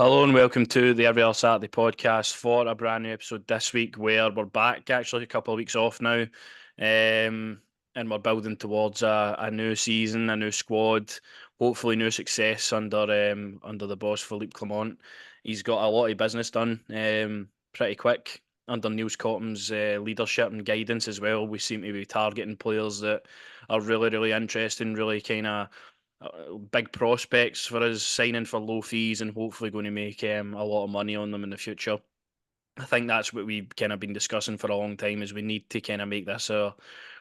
Hello and welcome to the Every Other Saturday podcast for a brand new episode this week where we're back actually a couple of weeks off now, and we're building towards a new season, a new squad, hopefully new success under the boss Philippe Clement. He's got a lot of business done pretty quick under Niels Cottam's leadership and guidance as well. We seem to be targeting players that are really interesting, really kind of big prospects for us, signing for low fees and hopefully going to make a lot of money on them in the future. I think that's what we've kind of been discussing for a long time is we need to kind of make this a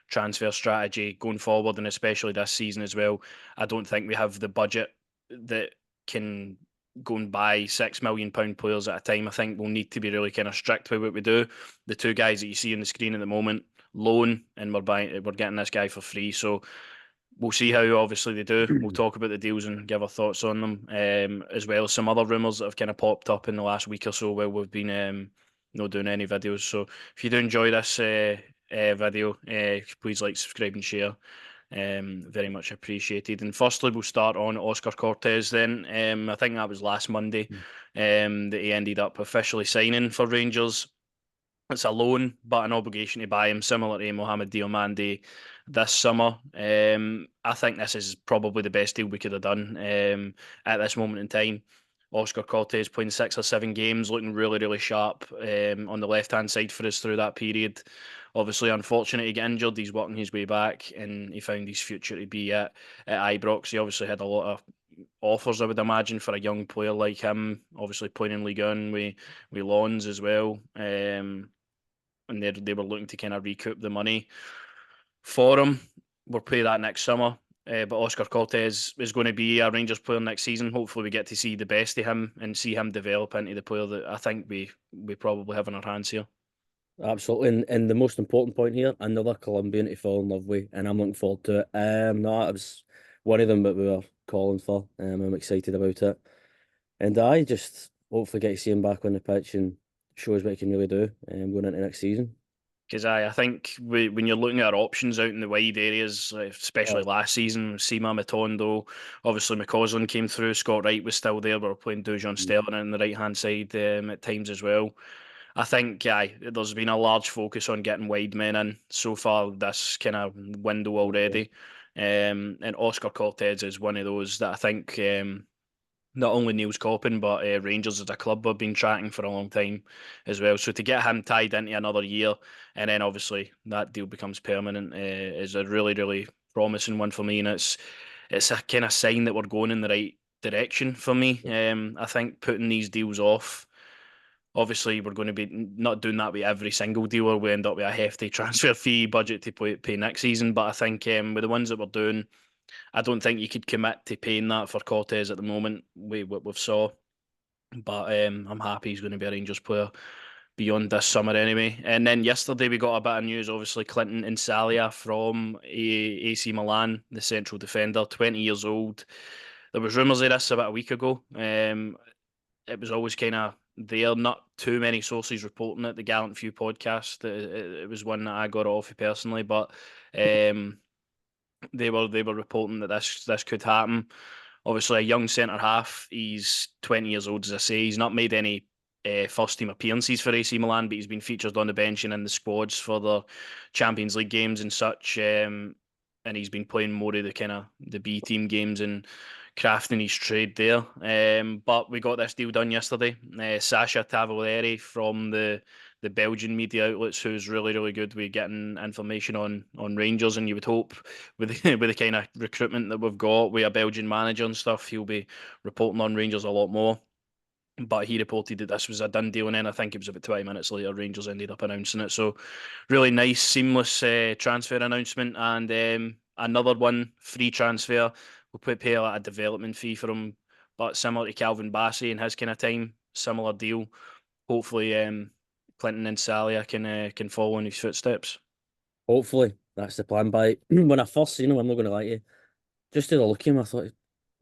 transfer strategy going forward, and especially this season as well. I don't think we have the budget that can go and buy £6 million players at a time. I think we'll need to be really kind of strict with what we do. The two guys that you see on the screen at the moment, loan, and we're getting this guy for free. So we'll see how obviously they do. We'll talk about the deals and give our thoughts on them, as well as some other rumours that have kind of popped up in the last week or so while we've been not doing any videos. So if you do enjoy this video, please like, subscribe, and share. Very much appreciated. And firstly, we'll start on Oscar Cortez. Then I think that was last Monday that he ended up officially signing for Rangers. It's a loan, but an obligation to buy him, similar to Mohamed Diomande this summer. I think this is probably the best deal we could have done at this moment in time. Oscar Cortes playing 6 or 7 games, looking really sharp on the left-hand side for us through that period. Obviously, unfortunate he got injured. He's working his way back, and he found his future to be at Ibrox. He obviously had a lot of offers, I would imagine, for a young player like him. Obviously, playing in Ligue 1 with Lons as well. And they were looking to kind of recoup the money for him. We'll play that next summer. But Oscar Cortes is going to be a Rangers player next season. Hopefully, we get to see the best of him and see him develop into the player that I think we probably have in our hands here. Absolutely, and the most important point here, another Colombian to fall in love with, and I'm looking forward to it. No, it was one of them that we were calling for. I'm excited about it, and I just hopefully get to see him back on the pitch and show us what he can really do, going into next season. Because I think when you're looking at our options out in the wide areas, especially Oh, last season, Sima Matondo, obviously McCausland came through, Scott Wright was still there, we were playing Dujon Sterling on the right hand side at times as well. I think there's been a large focus on getting wide men in so far this kind of window yeah. already. And Oscar Cortez is one of those that I think not only Niels Coppin, but Rangers as a club have been tracking for a long time as well. So to get him tied into another year, and then obviously that deal becomes permanent, is a really promising one for me, and it's a kind of sign that we're going in the right direction for me. I think putting these deals off. Obviously, we're going to be not doing that with every single deal, or we end up with a hefty transfer fee budget to pay next season. But I think with the ones that we're doing, I don't think you could commit to paying that for Cortez at the moment. What we've saw, but I'm happy he's going to be a Rangers player beyond this summer anyway. And then yesterday we got a bit of news. Obviously, Clinton Nsiala from AC Milan, the central defender, 20 years old. There was rumours of this about a week ago. It was always kind of there, not too many sources reporting it. The Gallant Few podcast, it was one that I got off of personally, but um, they were reporting that this could happen. Obviously, a young centre half. He's 20 years old, as I say. He's not made any first team appearances for AC Milan, but he's been featured on the bench and in the squads for the Champions League games and such. And he's been playing more of the kind of the B team games and crafting his trade there. But we got this deal done yesterday. Sasha Tavoleri from the Belgian media outlets, who's really good with getting information on Rangers, and you would hope with with the kind of recruitment that we've got with a Belgian manager and stuff, he'll be reporting on Rangers a lot more. But he reported that this was a done deal, and then I think it was about 20 minutes later, Rangers ended up announcing it. So, really nice, seamless transfer announcement, and another one free transfer. We'll pay a development fee for him, but similar to Calvin Bassey in his kind of time, similar deal. Hopefully, Clinton and Salia can follow in his footsteps. Hopefully, that's the plan. By when I first seen him, I'm not going to lie to you. Just to the look at him, I thought he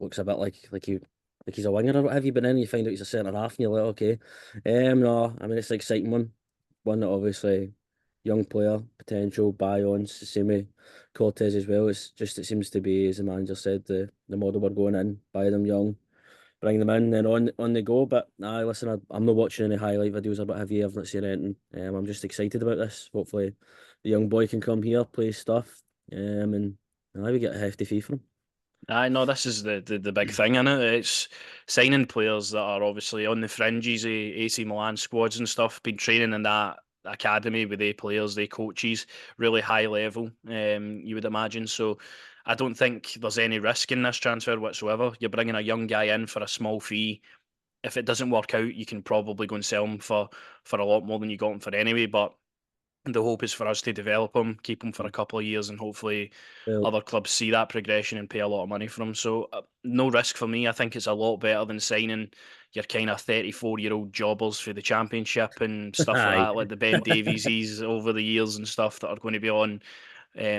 looks a bit like he's a winger or what have you. But then you find out he's a centre half, and you're like, okay. No, I mean it's an exciting one that obviously young player potential, buy ons, the same way Cortez as well. It seems to be, as the manager said, the model we're going in, buy them young, bring them in and on the go. But nah, listen, I'm not watching any highlight videos about Javier. I've not seen anything. I'm just excited about this. Hopefully, the young boy can come here, play stuff, and we get a hefty fee for him. I know this is the big thing in it. It's signing players that are obviously on the fringes of AC Milan squads and stuff, been training in that academy with the players, the coaches, really high level, you would imagine. So I don't think there's any risk in this transfer whatsoever. You're bringing a young guy in for a small fee. If it doesn't work out, you can probably go and sell him for a lot more than you got him for anyway. But the hope is for us to develop him, keep him for a couple of years, and hopefully Well, other clubs see that progression and pay a lot of money for him. So no risk for me. I think it's a lot better than signing your kind of 34-year-old jobbers for the championship and stuff like aye. that, like the Ben Davieses over the years and stuff that are going to be on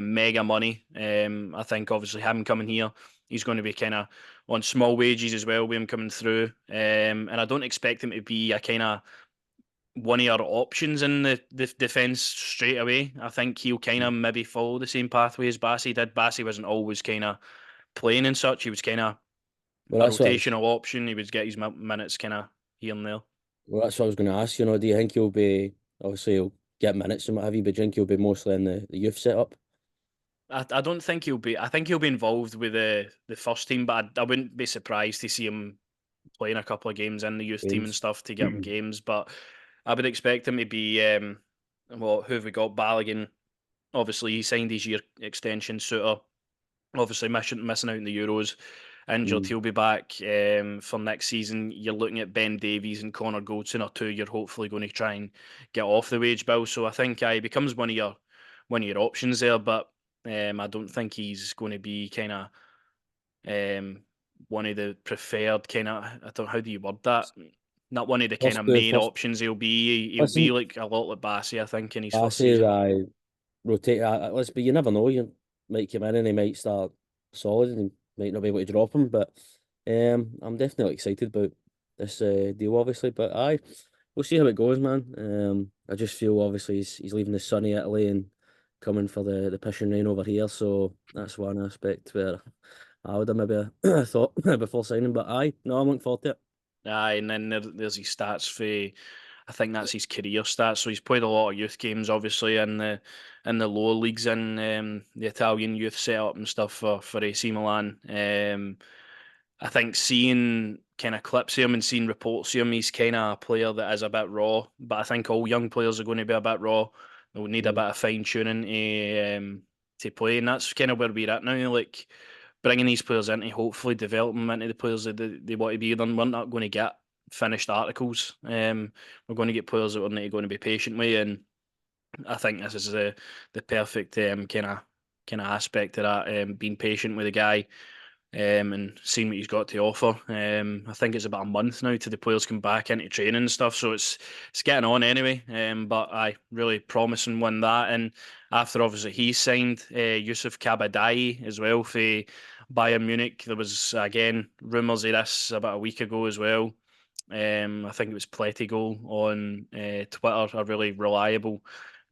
mega money. I think obviously him coming here, he's going to be kind of on small wages as well with him coming through. And I don't expect him to be a kind of one of your options in the defence straight away. I think he'll kind of maybe follow the same pathway as Bassey did. Bassey wasn't always kind of playing and such. He was kind of Well, a that's what I was. rotational option. He would get his minutes kind of here and there. Well, that's what I was going to ask. Do you think he'll be obviously he'll get minutes and what have you, but do you think he'll be mostly in the youth setup? I don't think he'll be. I think he'll be involved with the first team, but I wouldn't be surprised to see him playing a couple of games in the youth team and Games. stuff to get him games. But I would expect him to be. Well, who have we got? Balogun. Obviously, he signed his year extension. Suter obviously missing out in the Euros. Injured, Mm. he'll be back for next season. You're looking at Ben Davies and Connor Goldson are two you're hopefully going to try and get off the wage bill. So I think he becomes one of your options there. But I don't think he's going to be kind of um, one of the preferred kind of. I don't know how do you word that. Not one of the kind First, of the main first. options. He'll be Listen, like a lot like Bassey, I think, in his I first say season. I rotate. Let's be. You never know. You might come in and he might start solid and he might not be able to drop him. But I'm definitely excited about this deal, obviously. But we'll see how it goes, man. I just feel obviously he's leaving the sunny Italy and coming for the pissing rain over here. So that's one aspect where I would have maybe thought before signing. But no, I'm looking forward to it. Aye, and then there's his stats for. I think that's his career stats. So he's played a lot of youth games, obviously, in the lower leagues in the Italian youth setup and stuff for AC Milan. I think seeing kind of clips of him and seeing reports of him, he's kind of a player that is a bit raw. But I think all young players are going to be a bit raw. They'll need a Mm. bit of fine tuning to play, and that's kind of where we're at now. Like bringing these players in to hopefully develop them into the players that they want to be. Then we're not going to get finished articles. We're going to get players that we're not going to be patient with, and I think this is the perfect kind of aspect of that. Being patient with the guy, and seeing what he's got to offer. I think it's about a month now till the players come back into training and stuff, so it's getting on anyway. But I really promising one that, and after obviously he signed Yousef Kabadai as well for Bayern Munich. There was again rumours of this about a week ago as well. I think it was Plettigol on Twitter, a really reliable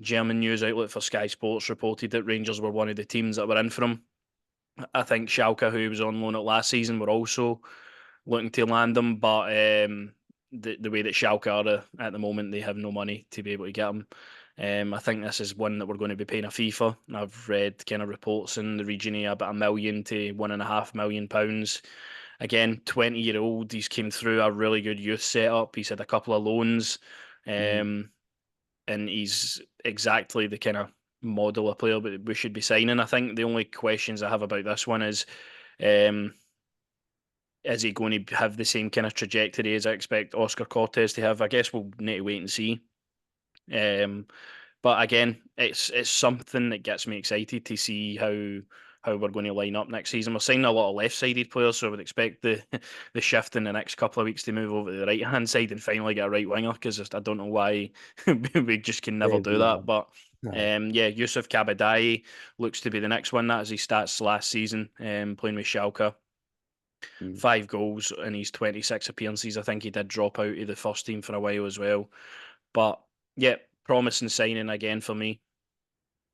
German news outlet for Sky Sports, reported that Rangers were one of the teams that were in for him. I think Schalke, who was on loan at last season, were also looking to land him, but the way that Schalke are at the moment, they have no money to be able to get him. I think this is one that we're going to be paying a fee for. I've read kind of reports in the region of about £1 million to £1.5 million. Again, 20-year-old, he's came through a really good youth setup. He's had a couple of loans. Mm. Um, and he's exactly the kind of model of player we should be signing. I think the only questions I have about this one um, is he going to have the same kind of trajectory as I expect Oscar Cortes to have? I guess we'll need to wait and see. Um, but again, it's something that gets me excited to see how we're going to line up next season. We're signing a lot of left-sided players, so I would expect the the shift in the next couple of weeks to move over to the right-hand side and finally get a right winger. Because I don't know why we just can never They've do never. that. But Aye. yeah, Yousef Kabadai looks to be the next one. That is his stats last season, playing with Schalke. Mm. 5 goals in his 26 appearances. I think he did drop out of the first team for a while as well. But yeah, promising signing again for me.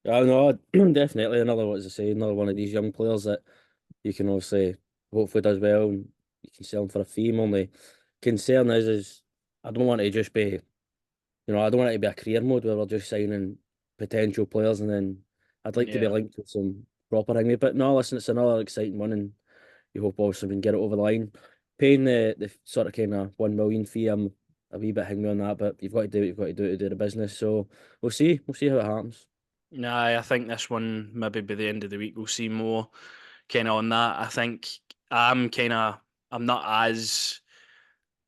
I know, definitely another, what to say, another one of these young players that you can obviously hopefully does well. you can sell him for a fee. My only concern is I don't want it to just be, I don't want it to be a career mode where we're just signing potential players and then I'd like to be Yeah. linked with some proper thing. But no, listen, it's another exciting one and you hope obviously we can get it over the line. Paying the sort of kind of 1 million fee, I'm a wee bit hanging on that, but you've got to do what you've got to do to do the business. So we'll see. We'll see how it happens. Nah, I think this one maybe by the end of the week we'll see more kind of on that. I think I'm not as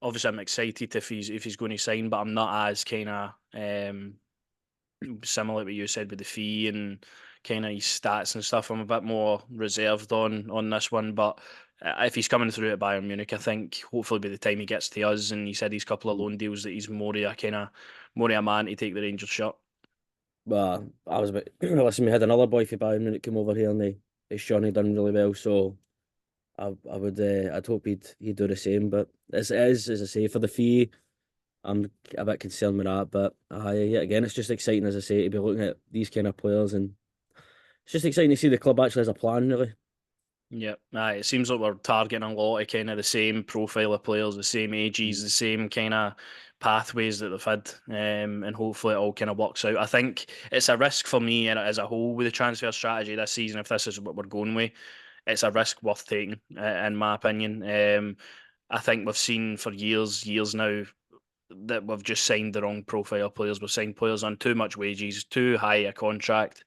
obviously I'm excited if he's going to sign, but I'm not as kind of similar to what you said with the fee and kind of his stats and stuff. I'm a bit more reserved on this one, but if he's coming through at Bayern Munich, I think hopefully by the time he gets to us and he's had his couple of loan deals that he's more of a man to take the Rangers shot. But I was a bit, listen, we had another boy for Bayern Munich come over here and his Johnny done really well. So I would, I'd hope he'd do the same. But as it is, as I say, for the fee, I'm a bit concerned with that. But yeah, again, it's just exciting, as I say, to be looking at these kind of players. And it's just exciting to see the club actually has a plan, really. Yeah, it seems like we're targeting a lot of kind of the same profile of players, the same ages, the same kind of pathways that they've had, and hopefully it all kind of works out. I think it's a risk for me and as a whole with the transfer strategy this season. If this is what we're going with, it's a risk worth taking, in my opinion. I think we've seen for years now that we've just signed the wrong profile players. We've signed players on too much wages, too high a contract.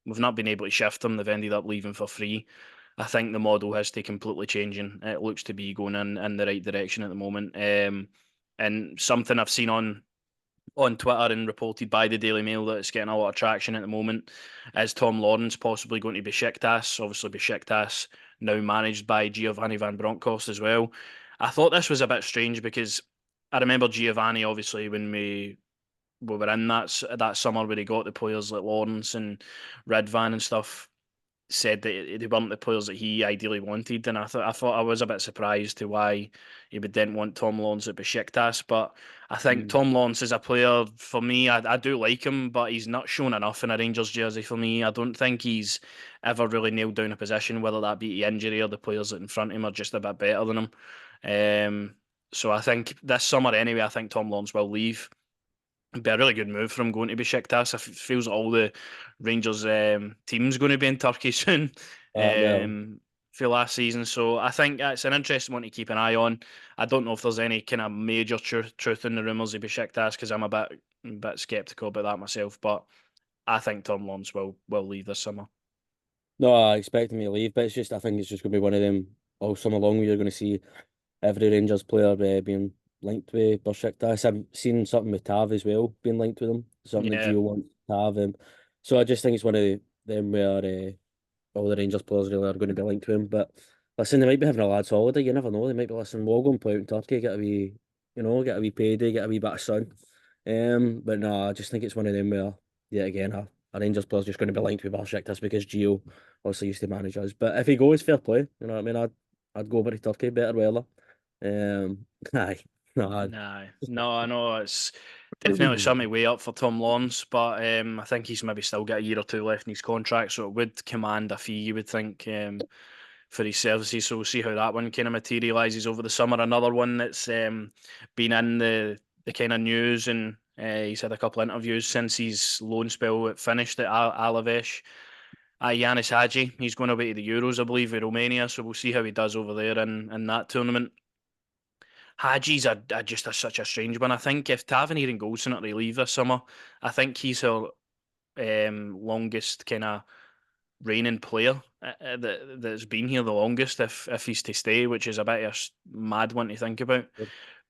We've not been able to shift them. They've ended up leaving for free. I think the model has to completely change and it looks to be going in the right direction at the moment. And something I've seen on Twitter and reported by the Daily Mail that it's getting a lot of traction at the moment is Tom Lawrence possibly going to Besiktas. Obviously, Besiktas now managed by Giovanni Van Bronckhorst as well. I thought this was a bit strange because I remember Giovanni obviously when we were in that summer where he got the players like Lawrence and Rıdvan and stuff said that they weren't the players that he ideally wanted, and I thought I was a bit surprised to why he would then want Tom Lawrence at Besiktas. But I think Mm. Tom Lawrence is a player for me. I do like him, but he's not shown enough in a Rangers jersey for me. I don't think he's ever really nailed down a position, whether that be the injury or the players that in front of him are just a bit better than him. So I think this summer anyway, I think Tom Lawrence will leave. Be a really good move for him going to Besiktas. It feels like all the Rangers teams going to be in Turkey soon Well, for last season. So I think it's an interesting one to keep an eye on. I don't know if there's any kind of major truth in the rumours of Besiktas because I'm a bit sceptical about that myself. But I think Tom Lawrence will leave this summer. no, I expect him to leave, but I think it's just going to be one of them all summer long where you're going to see every Rangers player being linked with Besiktas. I've seen something with Tav as well being linked with them, something that Yeah, Gio wants to have. So I just think it's one of them where all the Rangers players really are going to be linked to him. But listen, they might be having a lad's holiday. You never know. They might be listening. We'll go and play out in Turkey, get a wee payday, get a wee bit of sun. But no, I just think it's one of them where, yeah, again, a Rangers player's just going to be linked with Besiktas because Gio obviously used to manage us. But if he goes, fair play. You know what I mean? I'd go over to Turkey, better weather. Aye, no, nah, no, I know it's definitely something way up for Tom Lawrence, but I think he's maybe still got a year or two left in his contract, so it would command a fee, you would think, for his services. So we'll see how that one kind of materialises over the summer. Another one that's been in the kind of news, and he's had a couple of interviews since his loan spell finished at Alaves. Yanis Haji, he's going away to the Euros, I believe, with Romania. So we'll see how he does over there in that tournament. Haji's just such a strange one. I think if Tavernier and Goldson are to leave this summer, I think he's our longest kind of reigning player that's been here the longest. If he's to stay, which is a bit of a mad one to think about.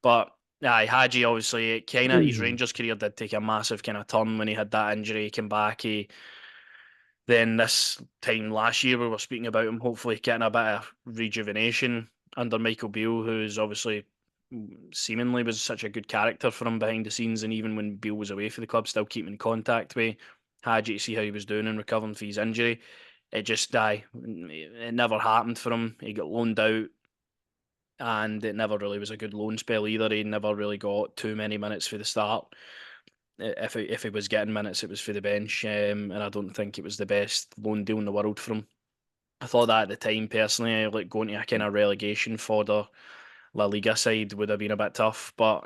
But aye, Haji obviously kind of his Rangers career did take a massive kind of turn when he had that injury. He came back. Then this time last year we were speaking about him hopefully getting a bit of rejuvenation under Michael Beale, who's obviously seemingly was such a good character for him behind the scenes, and even when Beale was away for the club, still keeping in contact with Haji to see how he was doing and recovering from his injury. It just died. It never happened for him. He got loaned out, and it never really was a good loan spell either. He never really got too many minutes for the start. If he was getting minutes, it was for the bench, and I don't think it was the best loan deal in the world for him. I thought that at the time personally, like going to a kind of relegation fodder La Liga side would have been a bit tough. But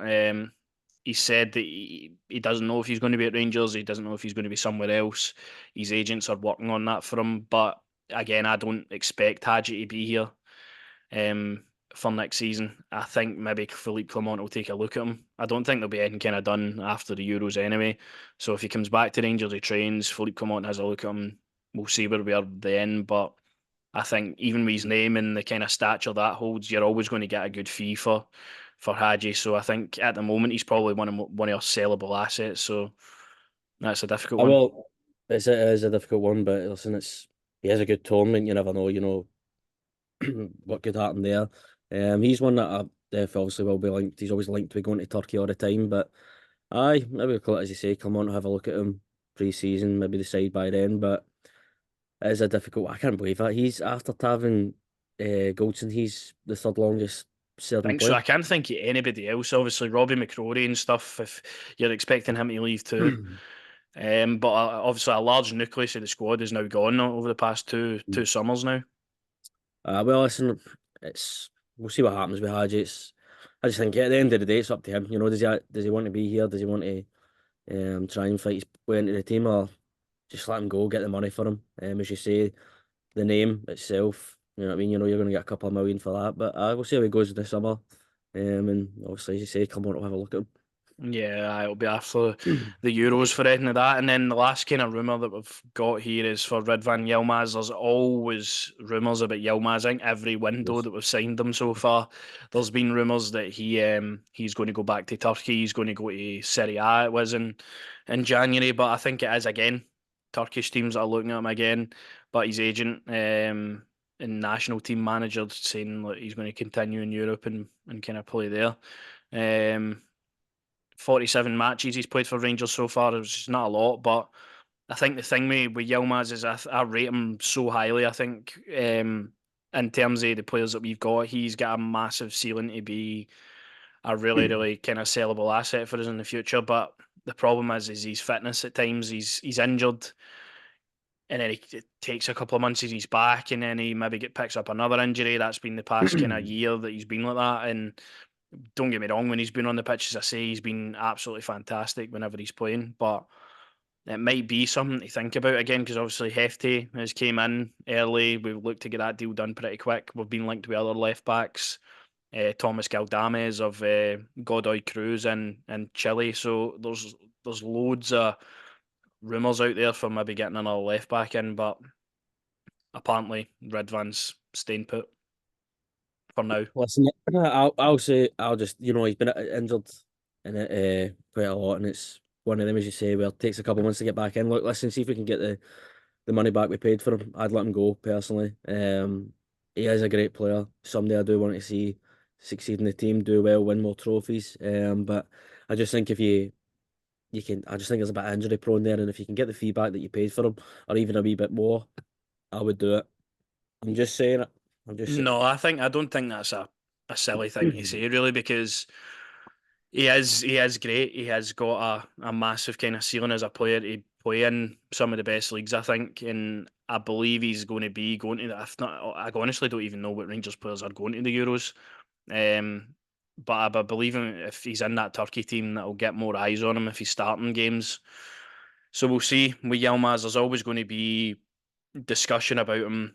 he said that he doesn't know if he's going to be at Rangers. He doesn't know if he's going to be somewhere else. His agents are working on that for him. But again, I don't expect Haji to be here for next season. I think maybe Philippe Clement will take a look at him. I don't think there'll be anything kind of done after the Euros anyway. So if he comes back to Rangers, he trains, Philippe Clement has a look at him. We'll see where we are then. But I think even with his name and the kind of stature that holds, you're always going to get a good fee for Haji. So I think at the moment he's probably one of our sellable assets. So that's a difficult I one. will. It is a difficult one, but listen, he has a good tournament. You never know, what could happen there. He's one that I obviously will be linked. He's always linked to going to Turkey all the time. But aye, maybe as you say, come on, have a look at him pre-season, maybe decide by then. But it is a difficult. I can't believe that he's after Tavin Goldson. He's the third longest I serving think so. player. I can't think of anybody else. Obviously, Robbie McCrory and stuff. If you're expecting him to leave too, but obviously a large nucleus of the squad is now gone over the past two summers now. Well, listen, we'll see what happens with Haji. I just think at the end of the day, it's up to him. Does he want to be here? Does he want to try and fight his way into the team, or just let him go, get the money for him? As you say, the name itself, you know what I mean. You're going to get a couple of million for that, but we'll see how he goes this summer. And obviously, as you say, come on, we'll have a look at Yeah, it'll be after him. the Euros for anything of that. And then the last kind of rumour that we've got here is for Rıdvan Yılmaz. There's always rumours about Yılmaz. I think every window Yes. that we've signed him so far, there's been rumours that he's going to go back to Turkey. He's going to go to Serie A. It was in January, but I think it is again Turkish teams that are looking at him again. But his agent and national team manager saying that he's going to continue in Europe and kind of play there. 47 matches he's played for Rangers so far, which is not a lot, but I think the thing with Yilmaz is I rate him so highly. I think in terms of the players that we've got, he's got a massive ceiling to be a really, really kind of sellable asset for us in the future. But the problem is his fitness at times. He's injured, and then it takes a couple of months as he's back, and then he maybe picks up another injury. That's been the past kind of year that he's been like that, and don't get me wrong, when he's been on the pitch, as I say, he's been absolutely fantastic whenever he's playing. But it might be something to think about again, because obviously Hefty has came in early. We've looked to get that deal done pretty quick. We've been linked with other left backs, Thomas Galdames of Godoy Cruz in Chile. So there's loads of rumours out there for maybe getting another left back in, but apparently Ridvan's staying put for now. Listen, I'll say I'll just he's been injured in it quite a lot, and it's one of them, as you say, where it takes a couple of months to get back in. Look, listen, see if we can get the money back we paid for him. I'd let him go personally. He is a great player. Someday I do want to see succeed in the team, do well, win more trophies. But I just think if you can, I just think there's a bit of injury prone there, and if you can get the feedback that you paid for him, or even a wee bit more, I would do it. I'm just saying it. I'm just saying. No, I don't think that's a silly thing to say really, because he is great. He has got a massive kind of ceiling as a player to play in some of the best leagues, I think, and I believe he's going to be going to. If not, I honestly don't even know what Rangers players are going to the Euros. But I believe him if he's in that Turkey team, that'll get more eyes on him if he's starting games. So we'll see. With Yilmaz, there's always going to be discussion about him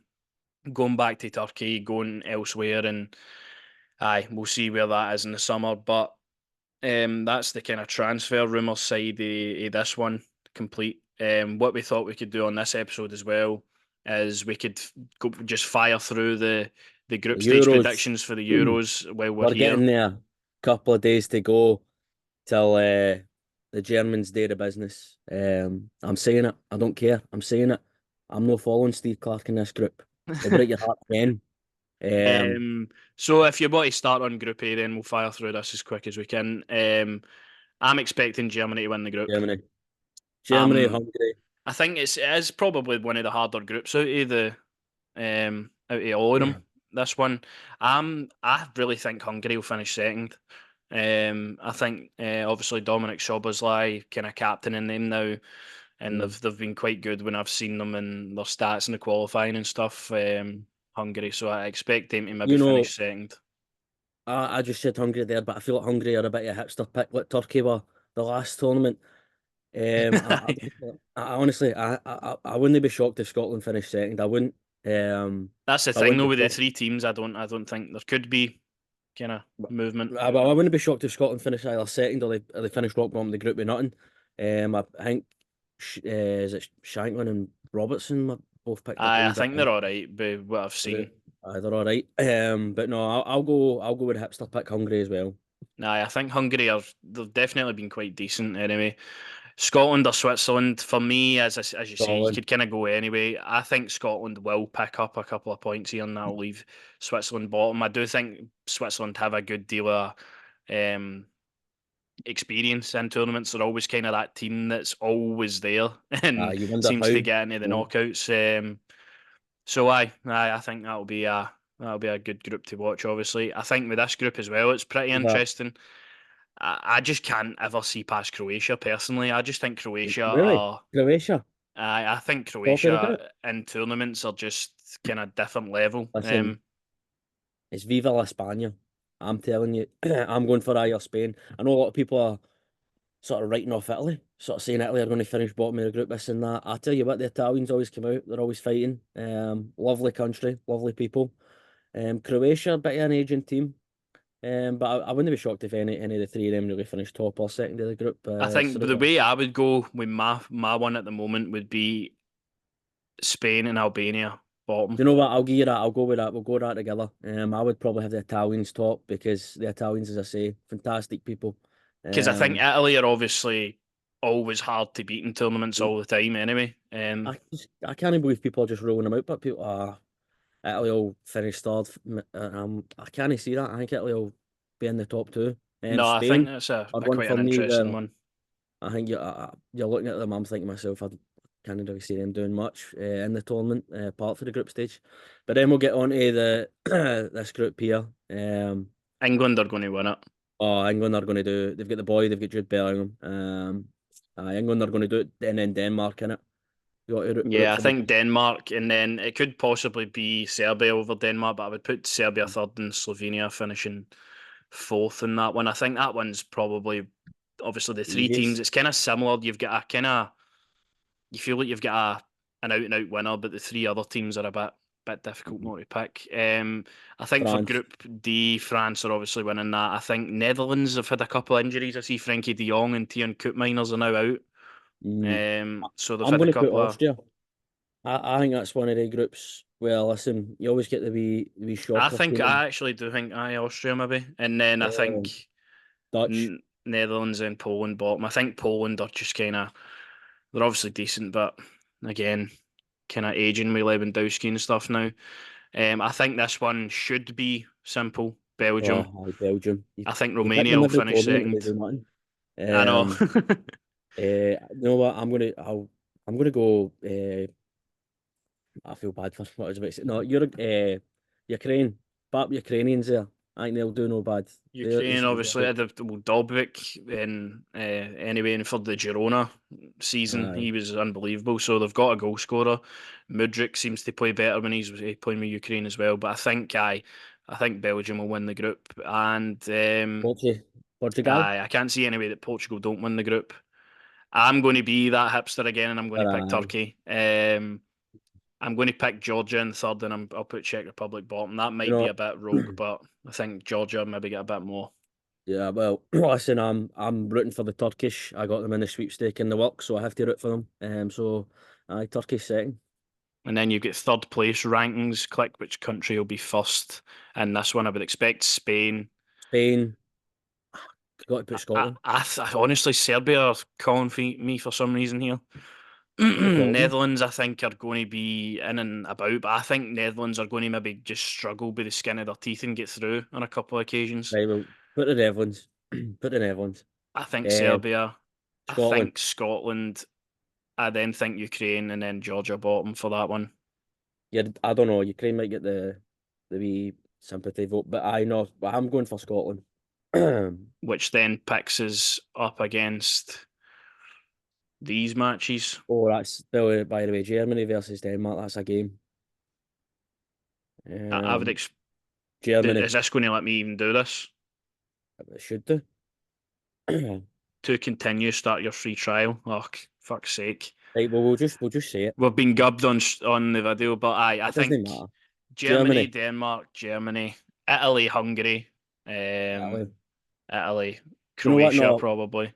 going back to Turkey, going elsewhere, and aye, we'll see where that is in the summer. But that's the kind of transfer rumour side of this one complete. What we thought we could do on this episode as well is we could just fire through the group stage Euros. predictions for the Euros while we're We're here. getting there. Couple of days to go till the Germans' day of business. I'm saying it. I don't care. I'm saying it. I'm not following Steve Clark in this group. So break your heart again. So if you want to start on Group A, then we'll fire through this as quick as we can. I'm expecting Germany to win the group. Germany, Um, Hungary. I think it is probably one of the harder groups out of all of Yeah. them. This one, I really think Hungary will finish second. I think obviously Dominic Szoboszlai kind of captaining them now, and they've been quite good when I've seen them in their stats in the qualifying and stuff. Hungary, so I expect them to maybe You know, finish second. I just said Hungary there, but I feel like Hungary are a bit of a hipster pick, like Turkey were the last tournament. I honestly, I wouldn't be shocked if Scotland finished second. I wouldn't. That's the I thing wouldn't though be with the shocked. three teams. I don't think there could be kind of movement. I wouldn't be shocked if Scotland finished either second or they finished rock bottom of the group with nothing. I think is it Shanklin and Robertson were both picked up a I wee bit. think they're all right, by what I've seen. They're all right. But no, I'll go with hipster pick Hungary as well. I think Hungary are they've definitely been quite decent anyway. Scotland or Switzerland for me, as you say, you Scotland. could kind of go anyway. I think Scotland will pick up a couple of points here, and that'll leave Switzerland bottom. I do think Switzerland have a good deal of um, experience in tournaments. They're always kind of that team that's always there and You wonder seems how. to get into the Yeah. knockouts. So I think that'll be a good group to watch. Obviously, I think with this group as well, it's pretty But interesting. I just can't ever see past Croatia personally. I just think Croatia really, are. Croatia, I think top of the group. Croatia in tournaments are just kind of different level. Listen, it's Viva la España. I'm telling you, I'm going for either Spain. I know a lot of people are sort of writing off Italy, sort of saying Italy are going to finish bottom of the group, this and that. I tell you what, the Italians always come out. They're always fighting. Lovely country, lovely people. Croatia, a bit of an aging team. But I wouldn't be shocked if any of the three of them really finish top or second of the group. I think the way I would go with my one at the moment would be Spain and Albania Do bottom. you know what? I'll give you that. I'll go with that. We'll go with that together. I would probably have the Italians top because the Italians, as I say, fantastic people. Because I think Um, Italy are obviously always hard to beat in tournaments all the time anyway. I can't believe people are just rolling them out, but people Italy will finish third. I can't see that. I think Italy will be in the top two. No, I think Spain that's a, are a one quite for an me interesting where one. I think you're looking at them. I'm thinking to myself, I can't really see them doing much in the tournament, apart for the group stage. But then we'll get on to the this group here. England are going to win it. Oh, England are going to do. They've got the boy. They've got Jude Bellingham. England are going to do it, and then Denmark in it. You got to root Yeah, I for them. think Denmark, and then it could possibly be Serbia over Denmark, but I would put Serbia third and Slovenia finishing fourth in that one. I think that one's probably obviously the three teams. Easiest. It's kind of similar. You've got a kind of you feel like you've got an out and out winner, but the three other teams are a bit difficult not to pick. I think for France. Group D, France are obviously winning that. I think Netherlands have had a couple of injuries. I see Frankie De Jong and Tian Koopmeiners are now out. Mm. So they've I'm had a going to put couple of. Austria. I think that's one of the groups. Well, listen, you always get the wee I shocker think team. I actually do think Austria maybe, and then I think Dutch. Netherlands and Poland bottom. I think Poland are just kind of they're obviously decent, but again, kind of aging with Lewandowski and stuff now. I think this one should be simple. Belgium. Oh, Belgium. I think You pick Romania them will every finish tournament and they second. do nothing. I know. Um, you know what? I'm gonna go. I feel bad for what I was about to say. No, you're Ukraine. Back with Ukrainians there. I think they'll do no bad. They Ukraine seem to obviously be had Dobvik in anyway, and for the Girona season alright. he was unbelievable. So they've got a goal scorer. Mudryk seems to play better when he's playing with Ukraine as well. But I think Belgium will win the group, and Portugal. I can't see any way that Portugal don't win the group. I'm going to be that hipster again, and I'm going to pick Aye. Turkey. I'm going to pick Georgia in third, and I'll put Czech Republic bottom. That You might be know, a bit rogue, but I think Georgia maybe get a bit more. yeah. Well, listen, I'm rooting for the Turkish. I got them in the sweepstake in the work, so I have to root for them. So, aye, Turkey's second. And then you get third place rankings. Click which country will be first. And this one, I would expect Spain. Spain. Got to put I, Scotland. I, I honestly, Serbia are calling for me for some reason here. No problem. Netherlands, I think, are going to be in and about, but I think Netherlands are going to maybe just struggle by the skin of their teeth and get through on a couple of occasions. Right, well, put the Netherlands. Put the Netherlands. I think Uh, Serbia. I Scotland. think Scotland. I then think Ukraine, and then Georgia bottom for that one, Yeah, I don't know. Ukraine might get the wee sympathy vote, but I know. But I'm going for Scotland. which then picks us up against these matches. Oh, that's by the way, Germany versus Denmark. That's a game. I would Um, Germany. Is this going to let me even do this? It should do. To continue, start your free trial. Oh, fuck's sake. Right, well, we'll just say it. We've been gubbed on the video, but I It doesn't think matter. Germany, Germany. Denmark, Germany, Italy, Hungary, Italy. Italy, Do you know what? Croatia No, probably.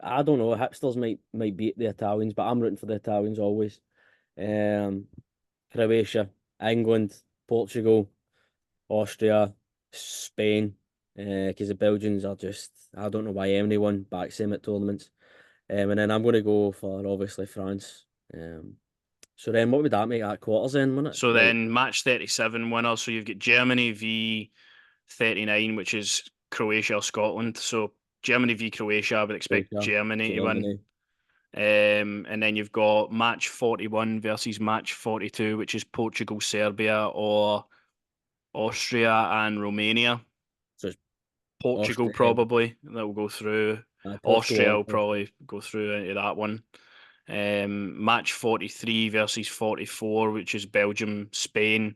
I don't know. Hipsters might beat the Italians, but I'm rooting for the Italians always. Um, Croatia, England, Portugal, Austria, Spain. Because the Belgians are just, I don't know why anyone backs them at tournaments. And then I'm going to go for obviously France. So then what would that make at quarters then, wouldn't it? So Like then match 37 winner. So you've got Germany v 39, which is Croatia or Scotland. So Germany v Croatia, I would expect Croatia, Germany to win. Germany. And then you've got match 41 versus match 42, which is Portugal, Serbia, or Austria and Romania. So it's Portugal Austria. probably that will go through. Portugal Austria will also. probably go through into that one. Match 43 versus 44, which is Belgium, Spain.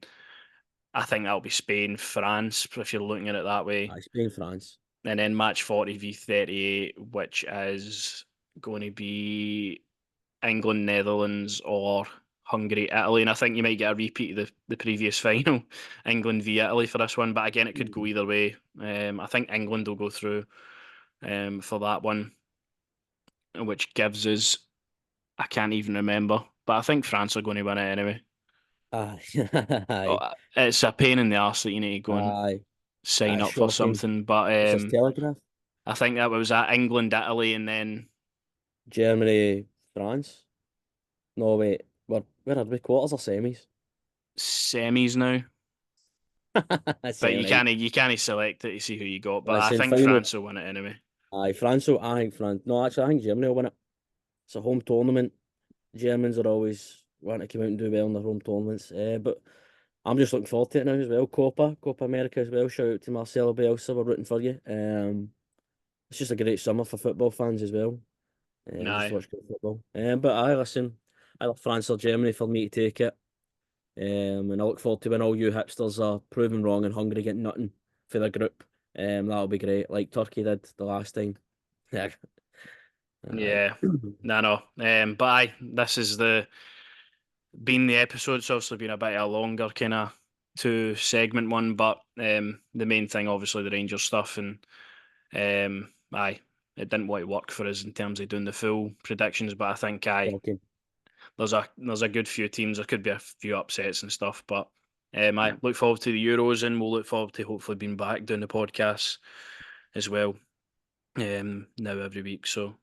I think that'll be Spain, France, if you're looking at it that way. Spain, France. And then match 40 v 38, which is going to be England, Netherlands, or Hungary, Italy. And I think you might get a repeat of the previous final, England v Italy for this one. But again, it could go either way. I think England will go through for that one, which gives us, I can't even remember, but I think France are going to win it anyway. Aye. Oh, Aye. it's a pain in the arse that you need to go and Aye. sign That's up for shocking. something. But It's just Telegraph. I think that was at England, Italy, and then Germany, France. No, wait. Where are we? Quarters or semis? semis now. That's But it, right. you can't select it to see who you got. But I Listen, think final. France will win it anyway. Aye, France. So I think France. No, actually, I think Germany will win it. It's a home tournament. Germans are always wanting to come out and do well in their home tournaments. But I'm just looking forward to it now as well. Copa America as well. Shout out to Marcelo Bielsa. We're rooting for you. It's just a great summer for football fans as well. Just No, to watch good football. But I listen. Either France or Germany for me to take it. And I look forward to when all you hipsters are proven wrong and Hungary get nothing for the group. That'll be great, like Turkey did the last time. Yeah. Aye. yeah, no. But this is the episode. It's obviously been a bit of a longer kind of 2 segment one, but the main thing obviously the Rangers stuff, and it didn't want to work for us in terms of doing the full predictions. But I think Shocking. there's a good few teams. There could be a few upsets and stuff, but I look forward to the Euros, and we'll look forward to hopefully being back doing the podcast as well. Now every week. So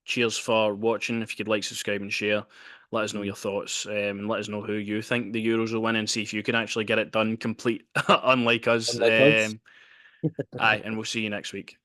cheers for watching. If you could like, subscribe, and share, let us know your thoughts, and let us know who you think the Euros will win, and see if you can actually get it done complete, unlike us. Unlike us. And we'll see you next week.